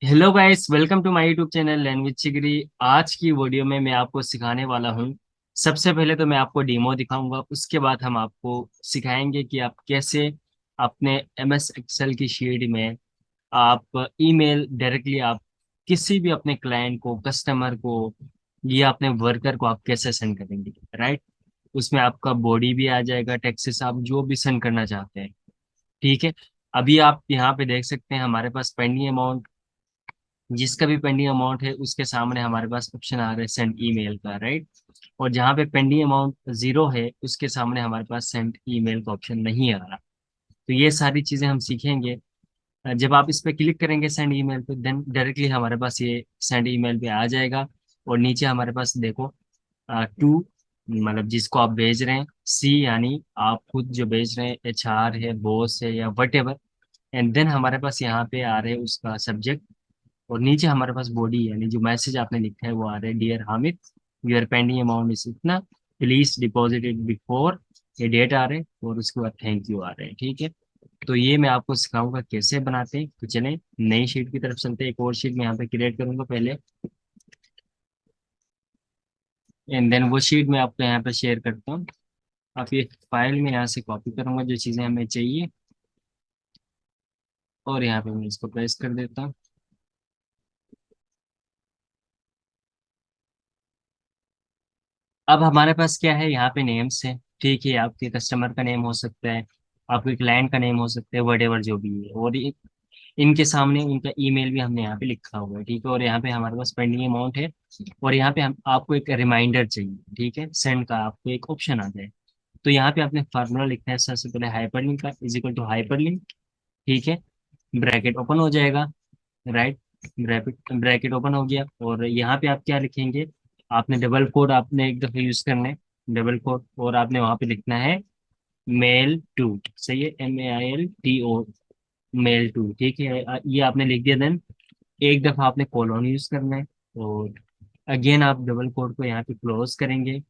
Hello guys, welcome to my YouTube channel language चिगरी। आज की वीडियो में मैं आपको सिखाने वाला हूँ। सबसे पहले तो मैं आपको डेमो दिखाऊंगा, उसके बाद हम आपको सिखाएंगे कि आप कैसे अपने एमएस एक्सेल की शीट में आप ईमेल डायरेक्टली आप किसी भी अपने क्लाइंट को, कस्टमर को या अपने वर्कर को आप कैसे सेंड करेंगे। राइट। उसमें आपका बॉडी भी आ जाएगा, टेक्स्ट आप जो भी सेंड करना चाहते हैं। ठीक है। अभी आप यहाँ पे देख सकते हैं हमारे पास पेंडिंग अमाउंट, जिसका भी पेंडिंग अमाउंट है उसके सामने हमारे पास ऑप्शन आ रहा है सेंड ईमेल का। राइट। और जहाँ पे पेंडिंग अमाउंट जीरो है उसके सामने हमारे पास सेंड ईमेल का ऑप्शन नहीं आ रहा। तो ये सारी चीजें हम सीखेंगे। जब आप इस पे क्लिक करेंगे सेंड ईमेल पे, देन डायरेक्टली हमारे पास ये सेंड ईमेल पे आ जाएगा। और नीचे हमारे पास देखो टू, मतलब जिसको आप भेज रहे हैं, सी यानी आप खुद जो भेज रहे हैं, एचआर है, बॉस है या वट एवर। एंड देन हमारे पास यहाँ पे आ रहे हैं उसका सब्जेक्ट। और नीचे हमारे पास बॉडी यानी जो मैसेज आपने लिखा है वो आ रहा है, dear Hamid, your pending amount is इतना, प्लीज डिपॉजिट इट बिफोर। ये डेट आ रहे हैं और उसके बाद थैंक यू आ रहे हैं। ठीक है। तो ये मैं आपको सिखाऊंगा कैसे बनाते हैं। तो चलें नई शीट की तरफ चलते हैं। एक और शीट मैं यहाँ पे क्रिएट करूंगा पहले, एंड देन वो शीट मैं आपको यहाँ पे शेयर करता हूँ। आप ये फाइल में यहाँ से कॉपी करूंगा जो चीज़ें हमें चाहिए, और यहाँ पे मैं इसको पेस्ट कर देता हूँ। अब हमारे पास क्या है, यहाँ पे नेम्स है। ठीक है, आपके कस्टमर का नेम हो सकता है, आपके क्लाइंट का नेम हो सकता है, वट एवर जो भी है। और इनके सामने उनका ईमेल भी हमने यहाँ पे लिखा हुआ है। ठीक है। और यहाँ पे हमारे पास पेंडिंग अमाउंट है। और यहाँ पे हम आपको एक रिमाइंडर चाहिए, ठीक है, सेंड का आपको एक ऑप्शन आ जाए। तो यहाँ पे आपने फार्मूला लिखना है। सबसे पहले हाइपरलिंक का इज इक्वल टू हाइपरलिंक। ठीक है। ब्रैकेट ओपन हो जाएगा। राइट। ब्रैकेट ब्रैकेट ओपन हो गया और यहाँ पे आप क्या लिखेंगे, आपने डबल कोड आपने एक दफा यूज करना है, डबल कोड। और आपने वहां पे लिखना है मेल टू। सही है, MAILTO, मेल टू। ठीक है। ये आपने लिख दिया। देन एक दफा आपने कोलोन यूज करना है। और अगेन आप डबल कोड को यहाँ पे क्लोज करेंगे।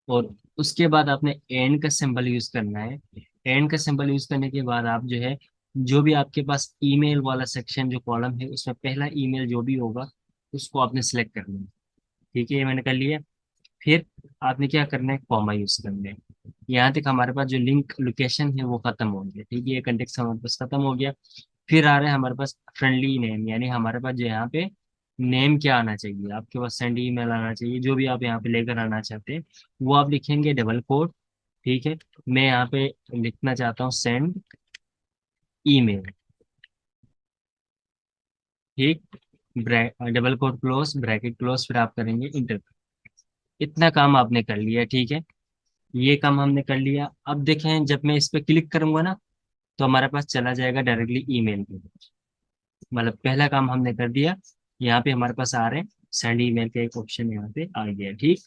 और उसके बाद आपने एंड का सिंबल यूज करना है। एंड का सिंबल यूज करने के बाद आप जो है, जो भी आपके पास ईमेल वाला सेक्शन जो कॉलम है उसमें पहला ईमेल जो भी होगा उसको आपने सेलेक्ट करना है। ठीक है, ये मैंने कर लिया। फिर आपने क्या करना है, कॉमा यूज करना है। यहाँ तक हमारे पास जो लिंक लोकेशन है वो खत्म हो गया। ठीक है, ये कंटेक्ट हमारे पास खत्म हो गया। फिर आ रहा है हमारे पास फ्रेंडली नेम, यानी हमारे पास जो यहाँ पे नेम क्या आना चाहिए, आपके पास सेंड ईमेल आना चाहिए, जो भी आप यहाँ पे लेकर आना चाहते हैं वो आप लिखेंगे डबल कोड। ठीक है। मैं यहाँ पे लिखना चाहता हूँ सेंड ईमेल। ठीक। Double quote close, bracket close, फिर आप करेंगे इंटर। इतना काम आपने कर लिया। ठीक है, ये काम हमने कर लिया। अब देखें जब मैं इस पे क्लिक करूंगा ना, तो हमारे पास चला जाएगा डायरेक्टली ईमेल पे। मतलब पहला काम हमने कर दिया। यहाँ पे हमारे पास आ रहे हैं सेंड ईमेल का एक ऑप्शन यहाँ पे आ गया। ठीक।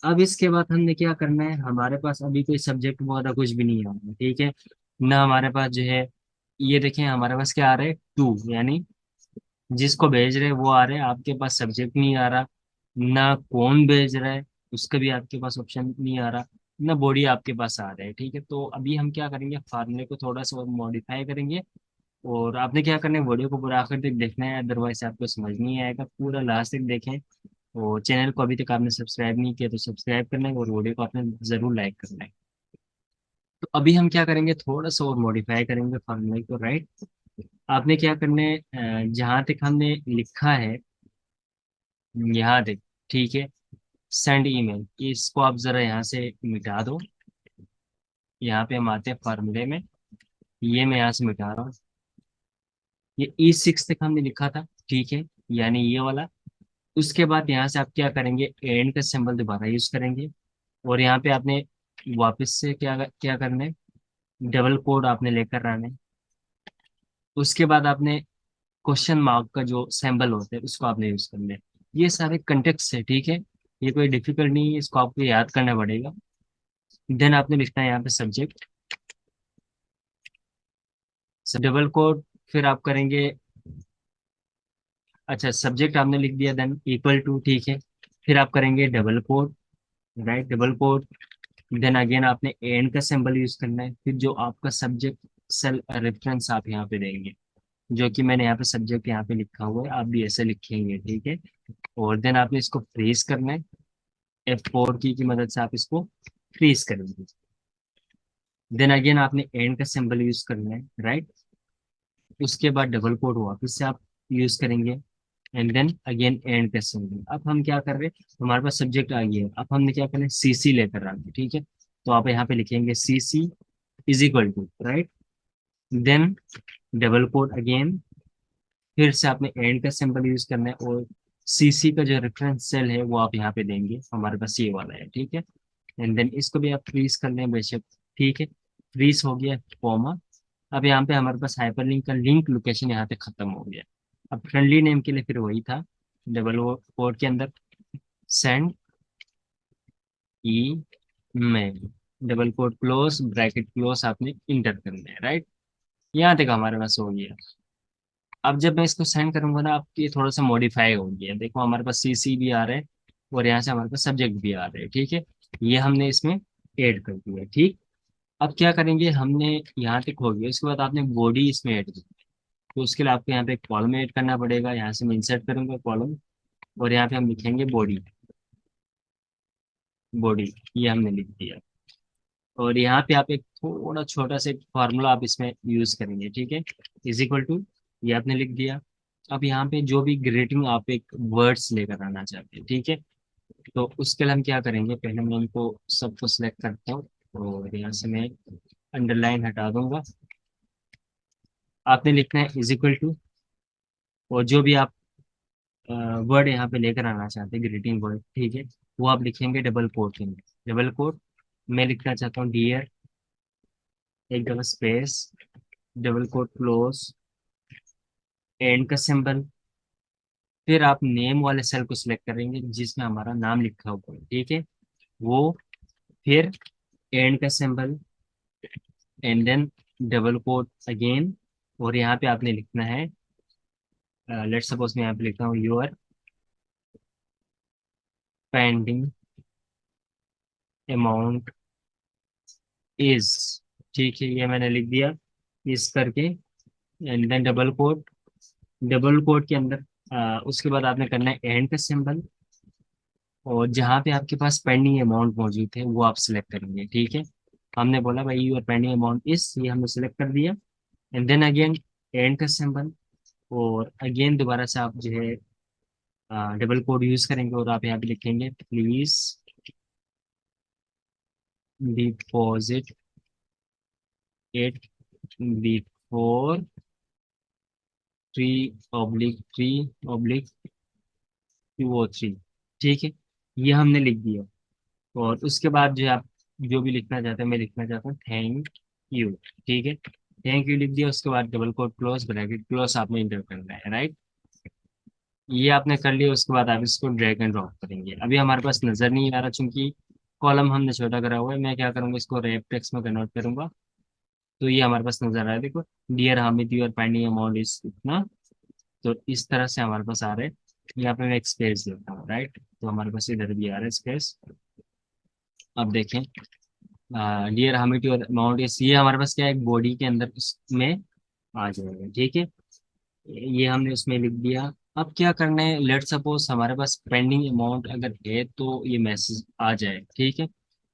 अब इसके बाद हमने क्या करना है, हमारे पास अभी कोई सब्जेक्ट वगैरह कुछ भी नहीं आ रहा। ठीक है। ना हमारे पास जो है, ये देखें हमारे पास क्या आ रहा है, टू, यानी जिसको भेज रहे हैं वो आ रहे हैं, आपके पास सब्जेक्ट नहीं आ रहा। ना कौन भेज रहा है उसका भी आपके पास ऑप्शन नहीं आ रहा। ना बॉडी आपके पास आ रहा है। ठीक है। तो अभी हम क्या करेंगे, फार्मूले को थोड़ा सा और मॉडिफाई करेंगे। और आपने क्या करना है, वीडियो को पूरा आखिर तक देखना है, अदरवाइज आपको समझ नहीं आएगा। पूरा लास्ट तक देखें। और चैनल को अभी तक आपने सब्सक्राइब नहीं किया तो सब्सक्राइब करना है, और वीडियो को आपने जरूर लाइक करना है। तो अभी हम क्या करेंगे, थोड़ा सा और मॉडिफाई करेंगे फार्मूले को। राइट। आपने क्या करना है, जहाँ तक हमने लिखा है यहाँ तक। ठीक है। सेंड ईमेल, इसको आप जरा यहाँ से मिटा दो। यहाँ पे हम आते हैं फार्मूले में, ये मैं यहाँ से मिटा रहा हूँ। ये E6 तक हमने लिखा था। ठीक है, यानी ये वाला। उसके बाद यहाँ से आप क्या करेंगे, एंड का सिंबल दोबारा यूज करेंगे। और यहाँ पे आपने वापस से क्या क्या करना है, डबल कोड आपने लेकर आना है। उसके बाद आपने क्वेश्चन मार्क का जो सिंबल होता है उसको आपने यूज करना है। ये सारे कंटेक्ट है। ठीक है, ये कोई डिफिकल्ट नहीं है, इसको आपको याद करना पड़ेगा। देन आपने लिखना है यहाँ पे सब्जेक्ट, डबल कोड। फिर आप करेंगे, अच्छा सब्जेक्ट आपने लिख दिया, देन इक्वल टू। ठीक है। फिर आप करेंगे double quote. Right, double quote. Then again आपने एंड का सिंबल यूज करना है। फिर जो आपका सब्जेक्ट सेल रेफरेंस आप यहाँ पे देंगे, जो कि मैंने यहाँ पे सब्जेक्ट यहाँ पे लिखा हुआ है, आप भी ऐसे लिखेंगे, ठीक है। और देन आपने इसको फ्रीज करना है, F4 की मदद से आप इसको फ्रीज करेंगे। देन अगेन आपने एंड का सिंबल यूज करना है, राइट। उसके बाद डबल कोड वापस से आप यूज करेंगे, एंड देन अगेन एंड का सिंबल। अब हम क्या कर रहे हैं, हमारे पास सब्जेक्ट आ गया है, अब हमने क्या करना है, CC लेकर आना है, ठीक है। तो आप यहाँ पे लिखेंगे CC is equal to, right. Then double quote again, फिर से आपने एंड का सिंबल यूज करना है, और CC का जो रेफरेंस सेल है वो आप यहाँ पे देंगे, हमारे पास ये वाला है, ठीक है। एंड देन इसको भी आप फ्रीज कर लें बेशक, ठीक है। फ्रीज हो गया, कॉमा। अब यहाँ पे हमारे पास हाइपरलिंक का लिंक लोकेशन यहाँ पे खत्म हो गया। अब फ्रेंडली नेम के लिए फिर वही था, डबल कोड के अंदर send email, double quote close bracket close आपने इंटर करना है, राइट। यहाँ तक हमारे पास हो गया। अब जब मैं इसको सेंड करूंगा ना, अब ये थोड़ा सा मॉडिफाई हो गया, देखो हमारे पास CC भी आ रहा है, और यहाँ से हमारे पास सब्जेक्ट भी आ रहे हैं, ठीक है। ये हमने इसमें ऐड कर दिया, ठीक। अब क्या करेंगे, हमने यहाँ तक हो गया, उसके बाद आपने बॉडी इसमें ऐड की। तो उसके लिए आपको यहाँ पे एक कॉलम ऐड करना पड़ेगा, यहाँ से मैं इंसर्ट करूंगा कॉलम, और यहाँ पे हम लिखेंगे बॉडी। बॉडी ये हमने लिख दिया, और यहाँ पे आप एक थोड़ा छोटा सा फार्मूला आप इसमें यूज करेंगे, ठीक है। इज इक्वल टू, ये आपने लिख दिया। अब यहाँ पे जो भी ग्रेटिंग आप एक वर्ड्स लेकर आना चाहते हैं, ठीक है। तो उसके लिए हम क्या करेंगे, पहले मैं इनको सबको सिलेक्ट करता हूँ, और यहाँ से मैं अंडरलाइन हटा दूंगा। आपने लिखना है इज इक्वल टू, और जो भी आप वर्ड यहाँ पे लेकर आना चाहते हैं, ग्रीटिंग वर्ड, ठीक है, वो आप लिखेंगे डबल कोट के अंदर। डबल कोट मैं लिखना चाहता हूँ डियर, एक double space, double quote close, and का सिंबल। फिर आप नेम वाले सेल को सिलेक्ट करेंगे जिसमें हमारा नाम लिखा हुआ है, ठीक है, वो। फिर एंड का symbol, and then double quote again, और यहाँ पे आपने लिखना है, लेट्स सपोज मैं यहाँ पे लिखता हूँ योर पेंडिंग अमाउंट इज, ठीक है, ये मैंने लिख दिया इस करके, and then double quote. Double quote के अंदर उसके बाद आपने करना है एंड का सिंबल, और जहाँ पे आपके पास पेंडिंग अमाउंट मौजूद है वो आप सिलेक्ट करेंगे, ठीक है। हमने बोला भाई योर पेंडिंग अमाउंट इस, ये हमने सिलेक्ट कर दिया, एंड देन अगेन एंड का सिंबल, और अगेन दोबारा से आप जो है डबल कोड यूज करेंगे, और आप यहाँ पे लिखेंगे प्लीज डिपॉजिट इट बिफोर 3/3/203, ठीक है। ये हमने लिख दिया, और उसके बाद जो आप जो भी लिखना चाहते हैं, मैं लिखना चाहता हूँ थैंक यू, ठीक है। थैंक यू लिख दिया, उसके बाद double quote close bracket close आपने इंटर करना है, राइट। ये आपने कर लिया, उसके बाद आप इसको ड्रैग एंड ड्रॉप करेंगे। अभी हमारे पास नजर नहीं आ रहा, चूंकि कॉलम हमने छोटा करा हुआ है, मैं क्या करूंगा, इसको रैप टेक्स्ट में कन्वर्ट करूंगा, तो ये हमारे पास नजर आ रहा है, देखो dear Hamid your pending amount is इतना। तो इस तरह से हमारे पास आ रहे हैं। यहाँ पे मैं एक स्पेस देता हूँ, राइट, तो हमारे पास इधर भी आ रहा है स्पेस। अब देखें, dear Hamid your amount is, ये हमारे पास क्या है, एक बॉडी के अंदर उसमें आ जाएगा, ठीक है। ये हमने उसमें लिख दिया। अब क्या करना है, लेट सपोज हमारे पास पेंडिंग अमाउंट अगर है तो ये मैसेज आ जाए, ठीक है।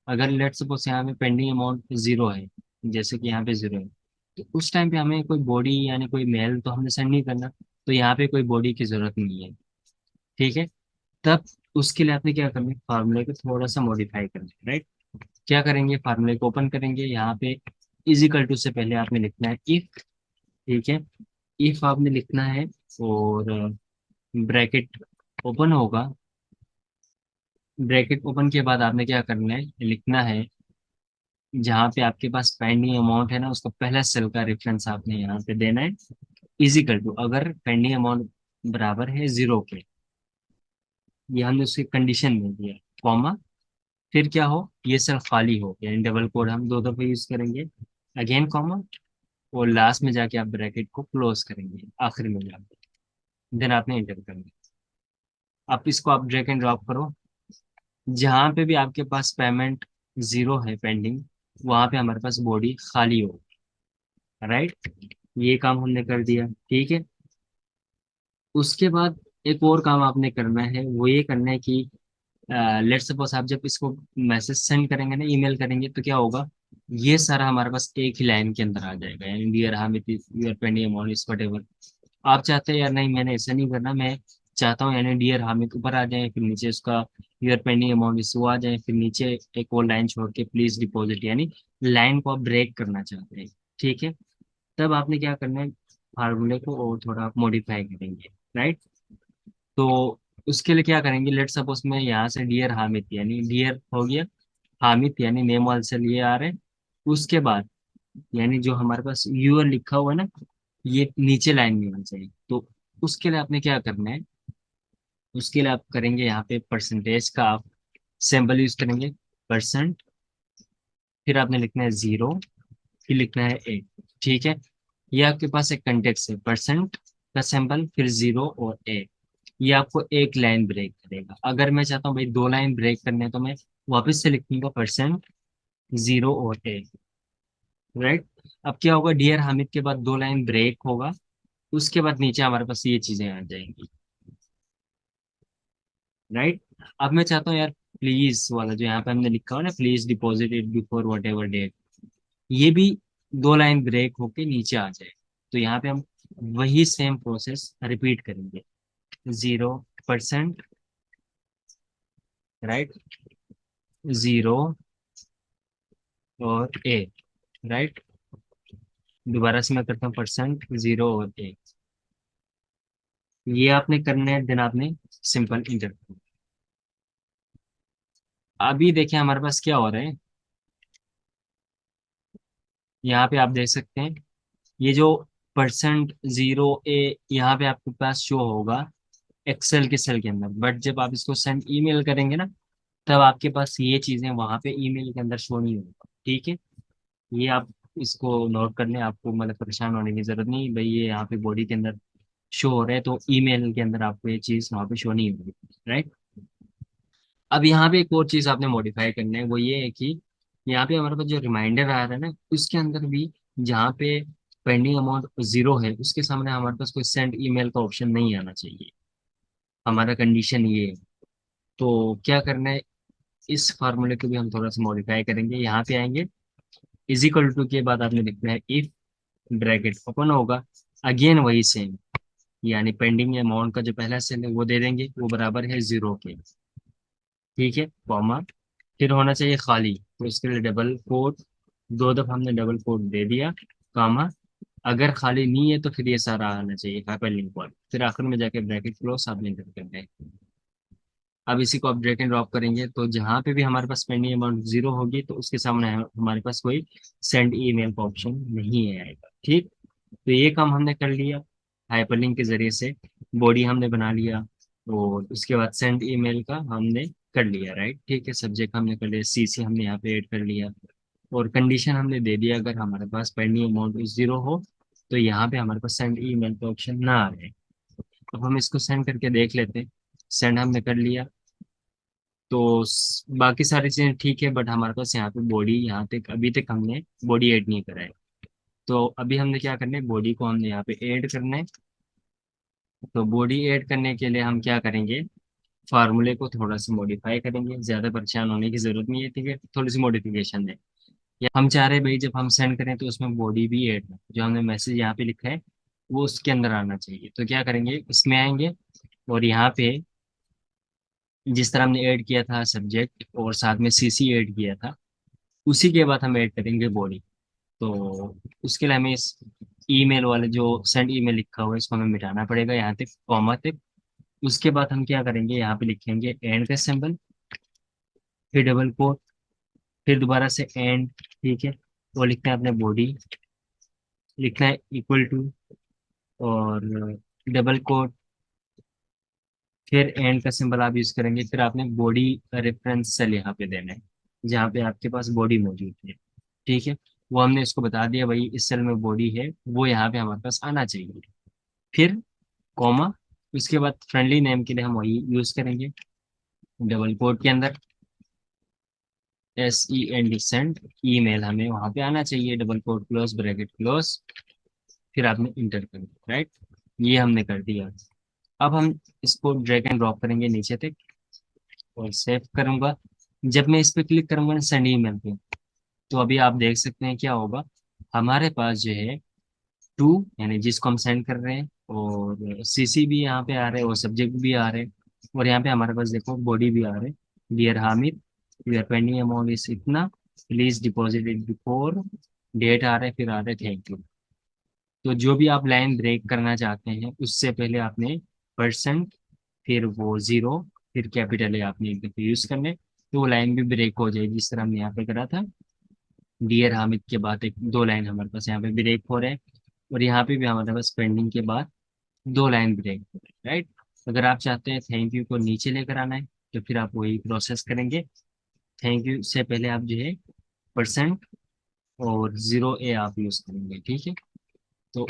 अगर लेट सपोज यहाँ पे पेंडिंग अमाउंट जीरो है, जैसे कि यहाँ पे जीरो है, तो उस टाइम पे हमें कोई बॉडी यानी कोई मेल तो हमने सेंड नहीं करना, तो यहाँ पे कोई बॉडी की जरूरत नहीं है, ठीक है। तब उसके लिए आपने क्या करना है, फार्मूले को थोड़ा सा मॉडिफाई करना है, राइट। क्या करेंगे, फार्मूले को ओपन करेंगे, यहाँ पे इजिकल टू से पहले आपने लिखना है इफ, ठीक है। इफ आपने लिखना है, और ब्रैकेट ओपन होगा। ब्रैकेट ओपन के बाद आपने क्या करना है, लिखना है जहाँ पे आपके पास पेंडिंग अमाउंट है ना, उसका पहला सेल का रेफरेंस आपने यहाँ पे देना है, इजिकल टू, अगर पेंडिंग अमाउंट बराबर है जीरो के, ये हमने उसकी कंडीशन में दिया, कॉमा। फिर क्या हो, ये सेल खाली हो, यानी डबल कोड हम दो दफे यूज करेंगे, अगेन कॉमा, और लास्ट में जाके आप ब्रैकेट को क्लोज करेंगे आखिर में जाके, देन आपने इंटर करना। आप इसको आप ड्रैग एंड ड्रॉप करो, जहाँ पे भी आपके पास पेमेंट जीरो है पेंडिंग, वहां पे हमारे पास बॉडी खाली हो, राइट। ये काम हमने कर दिया, ठीक है। उसके बाद एक और काम आपने करना है, वो ये करना है कि लेट सपोज आप जब इसको मैसेज सेंड करेंगे ना, ईमेल करेंगे, तो क्या होगा, ये सारा हमारे पास एक ही लाइन के अंदर आ जाएगा, यानी dear Hamid your pending amount is what. आप चाहते हैं यार नहीं, मैंने ऐसा नहीं करना, मैं चाहता हूँ यानी डियर हामिद ऊपर आ जाए, फिर नीचे उसका यूर पेंडिंग अमाउंट इस वो आ जाए, फिर नीचे एक और लाइन छोड़ के प्लीज डिपॉजिट, यानी लाइन को आप ब्रेक करना चाहते हैं, ठीक है। तब आपने क्या करना है, फार्मूले को और थोड़ा आप मॉडिफाई करेंगे, राइट। तो उसके लिए क्या करेंगे, लेट सपोज मैं यहाँ से डियर हामिद, यानी डियर हो गया, हामिद यानी नेम वाले से लिए आ रहे हैं। उसके बाद यानी जो हमारे पास यूर लिखा हुआ है ना, ये नीचे लाइन में आना चाहिए। तो उसके लिए आपने क्या करना है, उसके लिए आप करेंगे यहाँ पे परसेंटेज का आप सिंबल यूज करेंगे, परसेंट, फिर आपने लिखना है जीरो, फिर लिखना है ए, ठीक है। ये आपके पास एक कंटेक्स है, परसेंट का सिंबल फिर जीरो और ए। ये आपको एक लाइन ब्रेक करेगा। अगर मैं चाहता हूँ भाई दो लाइन ब्रेक करने हैं, तो मैं वापस से लिखूंगा परसेंट, जीरो और ए, राइट। अब क्या होगा, डियर हामिद के बाद दो लाइन ब्रेक होगा, उसके बाद नीचे हमारे पास ये चीजें आ जाएंगी, राइट। अब मैं चाहता हूँ यार प्लीज वाला जो यहाँ पे हमने लिखा हुआ ना, please deposit it before whatever date, ये भी दो लाइन ब्रेक होके नीचे आ जाए। तो यहाँ पे हम वही सेम प्रोसेस रिपीट करेंगे, जीरो, परसेंट, राइट, जीरो और ए, राइट। दोबारा से मैं करता हूँ, परसेंट, जीरो और ए। ये आपने करने हैं, देन आपने सिंपल इंटर। अभी देखिए हमारे पास क्या हो रहा है, यहाँ पे आप देख सकते हैं, ये जो परसेंट, जीरो, ए, यहाँ पे आपके पास शो होगा एक्सेल के सेल के अंदर, बट जब आप इसको सेंड ईमेल करेंगे ना, तब आपके पास ये चीजें वहां पे ईमेल के अंदर शो नहीं होगा, ठीक है। ये आप इसको नोट कर लें, आपको मतलब परेशान होने की जरूरत नहीं भाई, ये यहाँ पे बॉडी के अंदर शो हो रहा है, तो ईमेल के अंदर आपको ये चीज वहाँ पे शो नहीं होगी, राइट। अब यहाँ पे एक और चीज आपने मॉडिफाई करना है, वो ये है कि यहाँ पे हमारे पास जो रिमाइंडर आ रहा है ना, उसके अंदर भी जहाँ पे पेंडिंग अमाउंट जीरो है, उसके सामने हमारे पास कोई सेंड ईमेल का ऑप्शन नहीं आना चाहिए। हमारा कंडीशन ये है। तो क्या करना है, इस फार्मूले को भी हम थोड़ा सा मॉडिफाई करेंगे। यहाँ पे आएंगे, इज इक्वल टू के बाद आपने लिखना है इफ, ब्रैकेट ओपन होगा, अगेन वही सेम, यानी पेंडिंग अमाउंट का जो पहला सेल है वो दे देंगे, वो बराबर है जीरो के, ठीक है, कॉमा, फिर होना चाहिए खाली, तो इसके लिए डबल कोट, दो दफा हमने डबल कोट दे दिया, कामा, अगर खाली नहीं है तो फिर ये सारा आना चाहिए हाइपरलिंक वर्ड, फिर आखिर में जाके ब्रैकेट क्लोज आप एंटर करते हैं। अब इसी को आप ड्रैग एंड ड्रॉप करेंगे, तो जहाँ पे भी हमारे पास पेंडिंग अमाउंट जीरो होगी, तो उसके सामने हमारे पास कोई सेंड ईमेल का ऑप्शन नहीं आएगा, ठीक। तो ये काम हमने कर लिया हाइपरलिंक के जरिए से, बॉडी हमने बना लिया, और उसके बाद सेंड ईमेल का हमने कर लिया, राइट, ठीक है। सब्जेक्ट हमने कर लिया, सीसी हमने यहाँ पे ऐड कर लिया, और कंडीशन हमने दे दिया अगर हमारे पास पेंडिंग अमाउंट जीरो हो, तो यहाँ पे हमारे पास सेंड ईमेल का ऑप्शन ना आ रहे। अब हम इसको सेंड करके देख लेते हैं। सेंड हमने कर लिया, तो बाकी सारी चीजें ठीक है, बट हमारे पास यहाँ पे बॉडी, यहाँ तक अभी तक हमने बॉडी ऐड नहीं करा है। तो अभी हमने क्या करना है, बॉडी को हमने यहाँ पे ऐड करना है। तो बॉडी ऐड करने के लिए हम क्या करेंगे, फार्मूले को थोड़ा सा मॉडिफाई करेंगे, ज्यादा परेशान होने की जरूरत नहीं है, ठीक है, थोड़ी सी मॉडिफिकेशन है। या हम चाह रहे हैं भाई जब हम सेंड करें तो उसमें बॉडी भी ऐड हो, जो हमने मैसेज यहाँ पे लिखा है वो उसके अंदर आना चाहिए। तो क्या करेंगे, इसमें आएंगे, और यहाँ पे जिस तरह हमने ऐड किया था सब्जेक्ट और साथ में सीसी ऐड किया था, उसी के बाद हम ऐड करेंगे बॉडी। तो उसके लिए हमें इस ईमेल वाले जो सेंड ईमेल लिखा हुआ है इसको हमें मिटाना पड़ेगा यहाँ तक, कॉमा तक। उसके बाद हम क्या करेंगे, यहाँ पे लिखेंगे एंड का सिंबल, फिर डबल कोट, फिर दोबारा से एंड, ठीक है। वो लिखना है अपने बॉडी, लिखना है इक्वल टू, और डबल कोट, फिर एंड का सिंबल आप यूज करेंगे, फिर आपने बॉडी रेफरेंस सेल यहाँ पे देना है, जहाँ पे आपके पास बॉडी मौजूद है, ठीक है। वो हमने इसको बता दिया भाई इस सेल में बॉडी है, वो यहाँ पे हमारे पास आना चाहिए। फिर कॉमा, उसके बाद फ्रेंडली नेम के लिए हम वही यूज करेंगे, डबल कोट के अंदर SEND सेंड ईमेल हमें वहां पे आना चाहिए, double quote close, bracket close, फिर आपने इंटर कर दिया, राइट। ये हमने कर दिया। अब हम इसको ड्रैग एंड ड्रॉप करेंगे नीचे तक और सेव करूंगा। जब मैं इस पे क्लिक करूंगा ना सेंड ईमेल पे, तो अभी आप देख सकते हैं क्या होगा। हमारे पास जो है टू, यानी जिसको हम सेंड कर रहे हैं, और सीसी भी यहाँ पे आ रहे हैं और सब्जेक्ट भी आ रहे हैं। और यहाँ पे हमारे पास देखो बॉडी भी आ रहे हैं, dear Hamid, we are pending amount is इतना, please deposit it before, date आ रहे, फिर आ रहे थैंक यू। तो जो भी आप लाइन ब्रेक करना चाहते हैं उससे पहले आपने परसेंट, फिर वो जीरो, फिर कैपिटल है आपने एक दफे यूज करने, तो वो लाइन भी ब्रेक हो जाएगी जिस तरह हमने यहाँ पे करा था। डियर हामिद के बाद एक दो लाइन हमारे पास यहाँ पे ब्रेक हो रहे हैं, और यहाँ पे भी हमारे पास पेंडिंग के बाद दो लाइन ब्रेक हो रहे हैं, राइट। अगर आप चाहते हैं थैंक यू को नीचे लेकर आना है, तो फिर आप वही प्रोसेस करेंगे। थैंक यू से पहले आप जो है परसेंट और जीरो ए आप यूज करेंगे, ठीक है। तो